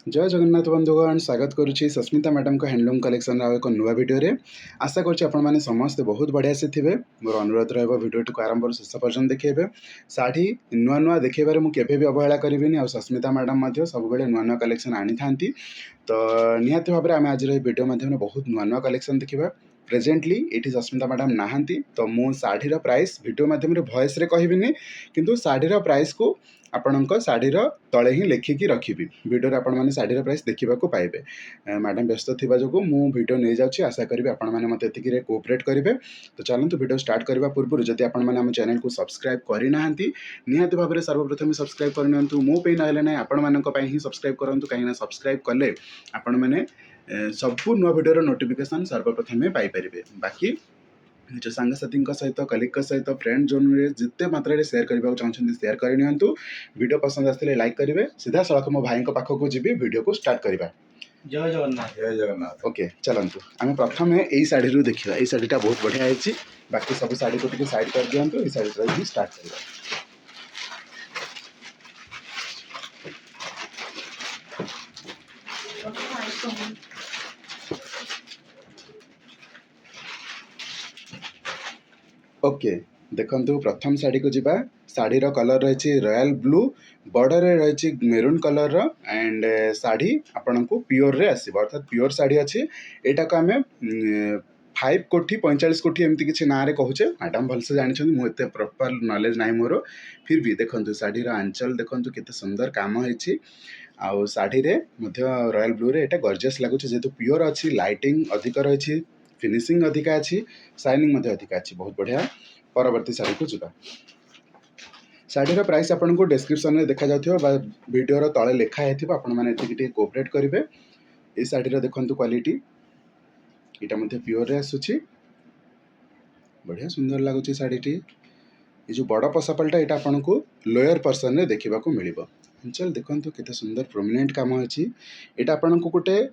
जय जगन्नाथ बंधुगण स्वागत करुच्ची सस्मिता मैडम को हैंडलूम कलेक्शन एक नुआ भिडियो आशा करें समस्ते बहुत बढ़िया से थे। मोर अनुरोध भिडियो को आरंभ शेष पर्यटन देखिए शाढ़ी नुआ नुआ देखेबारे मुझे भी अवहेला करी और सस्मिता मैडम सब नुआ नुआ कलेक्शन आनी था। तो निहाती भाव में आम आज भिडियो माध्यम बहुत नुआ नुआ कलेक्शन देखा। प्रेजेंटली ये सस्मिता मैडम नहांती तो मु शाढ़ीर प्राइस भिडियो माध्यम वॉइस रे कहबिनी किंतु शाढ़ीर प्राइस को आपणक शाढ़ीर तले ही लिखिकी रखी भिडियो आपण मैंने शाढ़ीर प्राइस देखा पाइबे। मैडम व्यस्त थी जो मु भिडियो नहीं जाऊँगी आशा करी आपण मैंने मत एतिक कोऑपरेट करेंगे। तो चलते भिडियो स्टार्ट करने पूर्व जदि आपण चैनल को सब्सक्राइब करना निहाती भाव में सर्वप्रथम सब्सक्राइब करनी मो पे ना आपण मान ही सब्सक्राइब करूँ कहीं सब्सक्राइब कले आपण मैंने सबू नुआ भिडियो नोटिफिकेशन सर्वप्रथम पाइपर। बाकी निज सांगसाथी सहित कलिग सहित फ्रेंड जोन में जिते मात्रा शेयर करने चाहते शेयर करनी। वीडियो पसंद आसते लाइक करेंगे। सीधा सड़क मो भाई पाखक जी वीडियो को स्टार्ट करवा। जय जगन्नाथ। जय जगन्नाथ। ओके चलतु आम प्रथम यही शाढ़ी रू देखा। ये शाढ़ीटा बहुत बढ़िया है। बाकी सब शाढ़ी को टी साइड कर दिखाँ। ये शाढ़ी ही स्टार्ट करवा। ओके देखंतु प्रथम शाढ़ी को जीवा। शाढ़ीर कलर रही रॉयल ब्लू बॉर्डर रही मेरून कलर एंड शाढ़ी आपण को प्योर रे आसो अर्थात प्योर शाढ़ी अच्छी। यहाँ को आम 5 कोटी 45 कोटी एमती किसी ना कहूचे। मैडम भलसे जानते मुझे प्रॉपर नॉलेज ना मोर फिर भी देखंतु शाढ़ीर आंचल देखंतु केते सुंदर काम होइछि। आउ शाढ़ी रे मध्य रॉयल ब्लू रे एटा गॉर्जियस लागुचे जेहेतु प्योर अच्छी लाइटिंग अधिक रही फिनिशिंग अधिका अच्छी शाइनिंग अधिका अच्छी बहुत बढ़िया। परवर्ती शाढ़ी को जीवा। शाढ़ीर प्राइस आपन को डिस्क्रिप्शन में देखा जाउथिबा वीडियो तले लिखा है आपण मैंने एतिक कोऑपरेट करेंगे। ये शाढ़ीर देखंतु क्वालिटी इटा मध्य प्योर रे आसुची बढ़िया सुंदर लगुच शाढ़ीटी। ये जो बड़ पसापालटा यहाँ आपन को लोअर पर्सन रे देखा मिल। आंचल देखो केते सुंदर प्रोमिनेंट काम अच्छी। यहाँ आपन को गोटे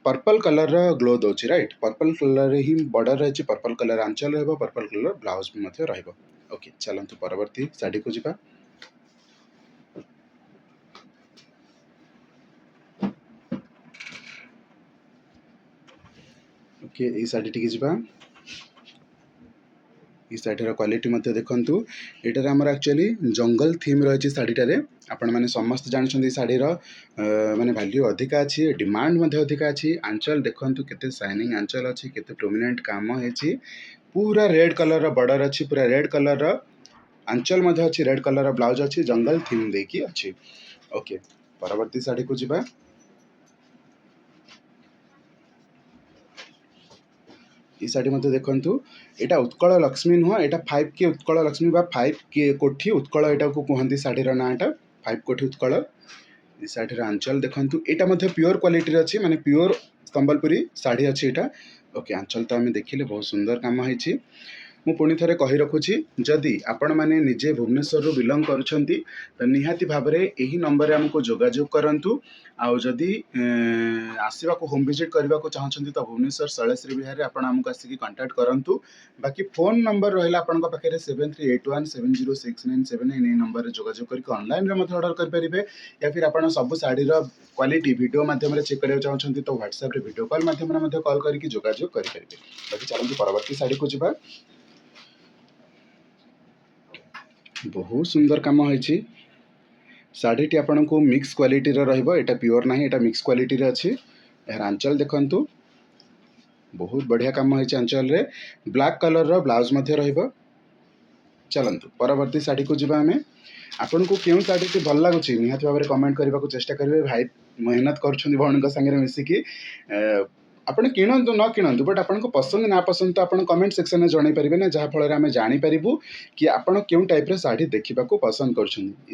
पर्पल कलर ग्लो दौर राइट पर्पल कलर ही बॉर्डर रही पर्पल कलर आंचल रहा पर्पल कलर ब्लाउज भी रहा। ओके चलतु परवर्ती शाढ़ी को जीवा। ओके ये शाढ़ी टी जीवा। ये शाढ़ीर क्वालिटी देखु यहाँ आमर एक्चुअली जंगल थीम रही शाढ़ीटे। आपण मैंने समस्त जानते शाढ़ीर माने वैल्यू अधिका अच्छी डिमांड अधिका अच्छी। आंचल देखु केते शाइनिंग आंचल अच्छी केते प्रोमिनेंट काम होती। पूरा रेड कलर बॉर्डर अच्छी पूरा रेड कलर आंचल अच्छी रेड कलर ब्लाउज अच्छी जंगल थीम देकी अच्छी। ओके परवर्ती शाढ़ी को जीवा। ये शाढ़ी मत देखु यहाँ उत्कल लक्ष्मी नुह यहाँ 5 के उत्कल लक्ष्मी बा 5 के कोठी उत्कल यहाँ को कहते शाढ़ीर नाटा 5 कोठी उत्कल। ये शाढ़ीर आंचल देखु यहाँ प्योर क्वालिटी अच्छी माने प्योर संबलपुरी शाढ़ी अच्छी यहाँ। ओके आंचल तो आम देखिले बहुत सुंदर काम होती। मु पुणी थे कही रखुची जदि आपण मैंने निजे भुवनेश्वर बिलंग करुछंती तो निहाती भाव में यही नंबर रे हमको जोगाजोग करंतु। आउ जदि आसवा को होम विजिट करने को चाहते तो भुवनेश्वर शैलेश्वरी विहार रे आपण हमको आसिक कांटेक्ट करंतु। बाकी फोन नंबर रहा आपण पाखे 7381706979 नंबर जोगाजोग करके ऑनलाइन रे मत ऑर्डर करेंगे या फिर आप सब शाढ़ीर क्वालिटी वीडियो माध्यम रे चेक करने चाहते तो व्हाट्सएप रे वीडियो कॉल माध्यम रे कॉल करके जोगाजोग करेंगे। बाकी चलते परवर्ती शाढ़ी को जीवा। बहुत सुंदर काम होती शाढ़ी टी आपन को मिक्स क्वालिटी रहिबो। एटा प्योर नहीं एटा मिक्स क्वालिटी रे अछि। यार आंचल देखंतु बहुत बढ़िया काम होती आंचल रे ब्लैक कलर रो ब्लाउज मध्य रहिबो। चलंतु परवर्ती शाढ़ी को जीवा। आमे आपन को केउ शाढ़ी टी भल लागुची निहाती भाव में कमेंट करबा को चेष्टा करिवे। भाई मेहनत करछुनी भौणी संगे मिसिकी आपण किणतु न किणतु बट आपन को पसंद ना पसंद तो आपन कमेंट सेक्शन में जणाई पारिबे ना जहाँ फल आम जानीपरू कि आपन क्यों टाइप रे शाढ़ी देखा पसंद कर।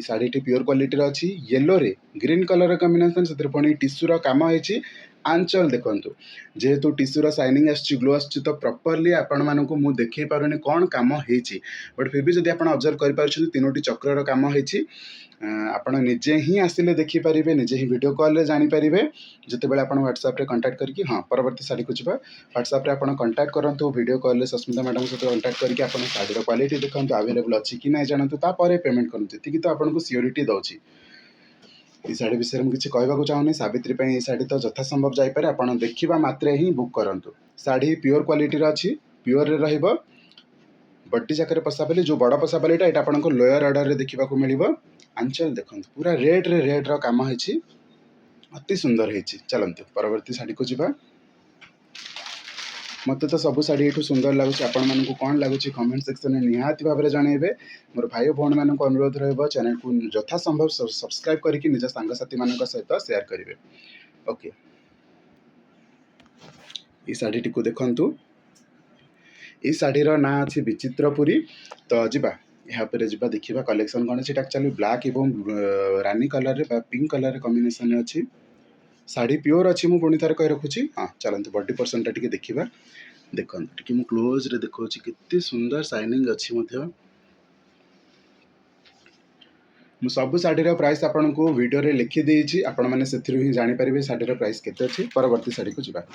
शाढ़ी टी प्योर क्वालिटी अच्छी येलो रे ग्रीन कलर कॉम्बिनेशन से पुणी टिश्यूर काम होती। आंचल देखंतु जेहेतु टिश्यूर शाइनिंग आसछि ग्लो आसछि तो प्रॉपर्ली आपण मानकु मु देखै पारुनी कोन काम हेछि बट फिर भी जदि आपण ऑब्जर्व कर पारछथि तीनोटी चक्रर काम हेछि। आपण निजे ही आसिले देखि पारिबे निजे ही वीडियो कॉल रे जानि पारिबे जतेबेले आपण व्हाट्सएप रे कांटेक्ट करके। हाँ परवर्ती शाढ़ी को जीवा। व्हाट्सएप रे आपण कांटेक्ट करंतु वीडियो कॉल रे सस्मिता मैडम सहित कांटेक्ट करके आपण शाढ़ीर क्वालिटी देखंतु अवेलेबल अछि कि नै जानतु तापर पेमेंट करंतु एतिकी तो आपण को सियोरिटी दउछि। ये शाढ़ी विषय में किसी कहवाक चाहूनी सावित्री ये शाढ़ी तो यथासंभव जापे आप देखा मात्रे ही बुक करूँ। शाढ़ी प्योर क्वालिटी अच्छी प्योर रही बड्डी जाकर पसापाली जो बड़ पसापालीटा यहाँ आपको लोयर ऑर्डर देखा मिल आंचल देखो पूरा रेड काम होती अति सुंदर होती। चलते परवर्ती शाढ़ी को जीवा। मत तो सब शाढ़ी ये सुंदर लगुच आपण मानक कौन लगुच कमेंट सेक्शन में निहाती भाव में जनइबे। मोर भाई भौणी मान अनुरोध रहा चैनल को यथासंभव सब्सक्राइब करके निज सांगसाथी मान सहित शेयर करेंगे। ओके ये शाढ़ी टी देखु ये शाढ़ीर ना अच्छी विचित्रपुरी। तो जीवा यहाँ जा देखा कलेक्शन कौन अच्छी एक्चुअली ब्लैक एवं रानी कलर पिंक कलर कॉम्बिनेशन अच्छी शाढ़ी प्योर अच्छी मुझे पुणी थर कही रखुची। हाँ चलते बॉडी पर्सनटा टी देखा देखो टी मु क्लोज रे देखो केते सुंदर शाइनिंग अच्छी मु सब शाढ़ीर प्राइस आपन को वीडियो रे लिखि देछि आपण माने सेथिरु ही जानि परिबे शाढ़ीर प्राइस केते अछि। परवर्ती शाढ़ी को जीवा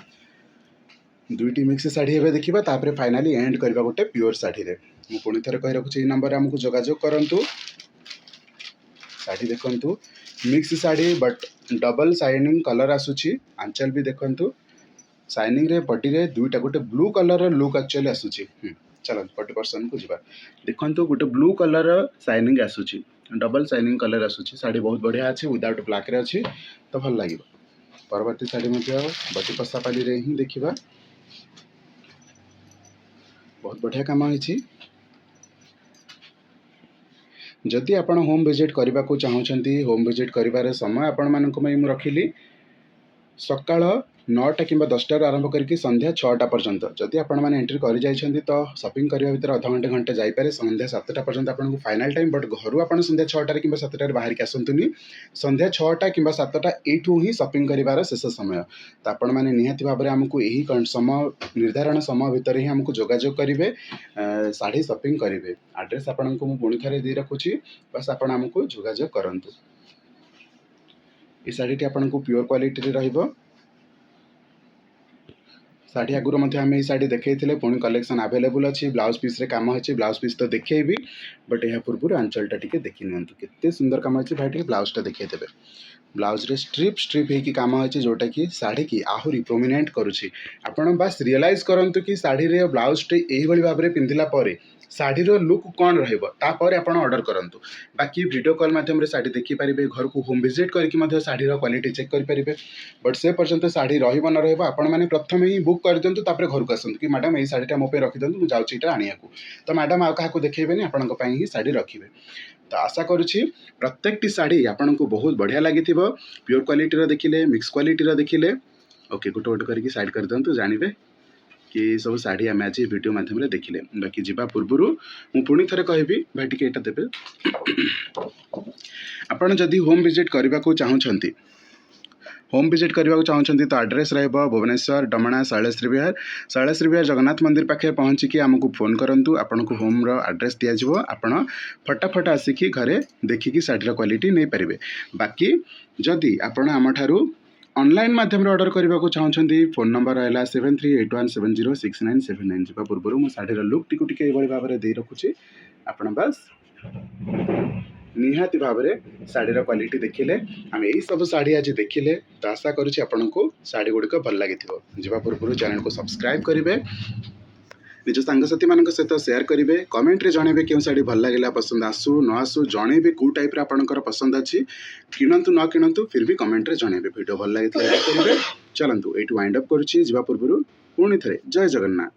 दुईटी मिक्स शाढ़ी एबे देखिबा तापरे फाइनली एंड करबा गोटे प्योर शाढ़ी रे मु पुणी थर कही रखुची ए नंबर रे हमकु जोगाजोग करंतु। शाढ़ी देखंतु mix sari but double shining colour आसुची आंचल भी देखंतु शाइनिंग रे बॉडी रे दुईटा गोटे ब्लू कलर लुक एक्चुअली आसुची। चलो 40% को जीवा देखंतु गोटे ब्लू कलर शाइनिंग आसुची डबल शाइनिंग कलर आसुची शाढ़ी बहुत बढ़िया अच्छी विदाउट ब्लैक रे अच्छी तो भल लगे। परवर्ती शाढ़ी बॉडी पसापाली रे ही देखिबा बहुत बढ़िया काम होइछि। जदि आपण होम विजिट करने को चाहूँगी होम विजिट कर समय आपण मानक मैं रखिली सकाळ 9टा कि 10टार आरंभ करके संध्या 6टा पर्यंत जदि आपण मैंने एंट्री कर जाइछंती तो शॉपिंग करने भितर अध घंटे घंटे जापे संध्या 7टा पर्यंत आपको फाइनाल टाइम बट घर आप संध्या 6टार कि 7टार बाहर के आसतुनी संध्या 6टा कि 7टा यू ही शॉपिंग कर शेष समय तो आपण मैंने निहाती भाव में आमको यही समय निर्धारण समय भितर ही आमको जोगाजोग करेंगे शाढ़ी शॉपिंग करेंगे। एड्रेस आपन को पुणी थे दे रखुची बस आपण आमको जोगाजोग करूँ। ये शाढ़ी आपन को प्योर क्वालिटी रहिबो। शाढ़ी आगुरी आम शाढ़ी देखते पुणी कलेक्शन आवेलेबल अच्छी ब्लाउज पीस रे काम होची ब्लाउज पीस तो देखेबी बट यह पूर्व आंचलटा टिके देखि नियंतु केते सुंदर काम होची भाई टिके ब्लाउजटा देखै देबे। ब्लाउज रे स्ट्रिप स्ट्रिप होगी काम होची जोटा कि शाढ़ी की आहुरी प्रोमिनेंट करुची आपण बस रियलाइज करंतु कि शाढ़ी रे ब्लाउज टे एही भली भाबरे पिंधिला परे शाढ़ीर लुक कौन रही ऑर्डर करूँ। बाकी वीडियो कॉल माध्यम शाढ़ी देखिपारे घर को होम विजिट करके शाढ़ीर क्वालिटी चेक करेंगे बट से पर्यंत शाढ़ी रही न रही आपण मैंने प्रथम ही बुक कर दिंतु तापर घर को आसतु कि मैडम ये शाढ़ीटा मो रखी दिंतु मुझे जाऊँगी आनिया तो मैडम आउ क्या देखेबेनि आपण ही शाढ़ी रखिए। तो आशा करुच्ची प्रत्येकटी शाढ़ी आपन को बहुत बढ़िया लगी प्योर क्वालिटी देखिले मिक्स क्वालिटी देखिले। ओके गोटे गोटे करके साइड कर दिंतु जानवे कि सब शाढ़ी आम आज वीडियो माध्यम देखिले। बाकी जीवा पूर्व मु पुणी थे कहबी भाई टिके एटा देबे आपण जदि होम विजिट करने को चाहूँगी होम विजिट करने को चाहूँगी तो एड्रेस रहिबो भुवनेश्वर डमणा शैलेश्री विहार जगन्नाथ मंदिर पाखे पहुँचिकी आमको फोन करूँ आपन को होम रो एड्रेस दिज्व आपण फटाफट आसिकी घरे देखिकी शाढ़ीर क्वालिटी नहीं पारे। बाकी जदि आपण आम ठारू ऑनलाइन माध्यम ऑर्डर करने को चाहूँगी फोन नंबर है 7381706979 जा पूर्व मो शाढ़ीर लुक टी टे भाव में दे रखुची आपण बस निहाती भाव में शाढ़ीर क्वालिटी देखिले आम यही सब शाढ़ी आज देखिले तो आशा करुच्ची आपण को शाढ़ी गुड़िक भल लगी जा पूर्व चैनल को सब्सक्राइब करेंगे निज सांगसाथी मान सहित शेयर करेंगे कमेंट रे जनइबे क्यों शाढ़ी भल लगे पसंद आसू न आसू जनइबे कौ टाइप आपंकर पसंद अच्छी किणतु न किणतु फिर भी कमेंट रे जनइबे वीडियो भल लगे लाइक करेंगे। चलतु ये वाइंड अप करुच्ची जा पूर्व पुणी थे जय जगन्नाथ।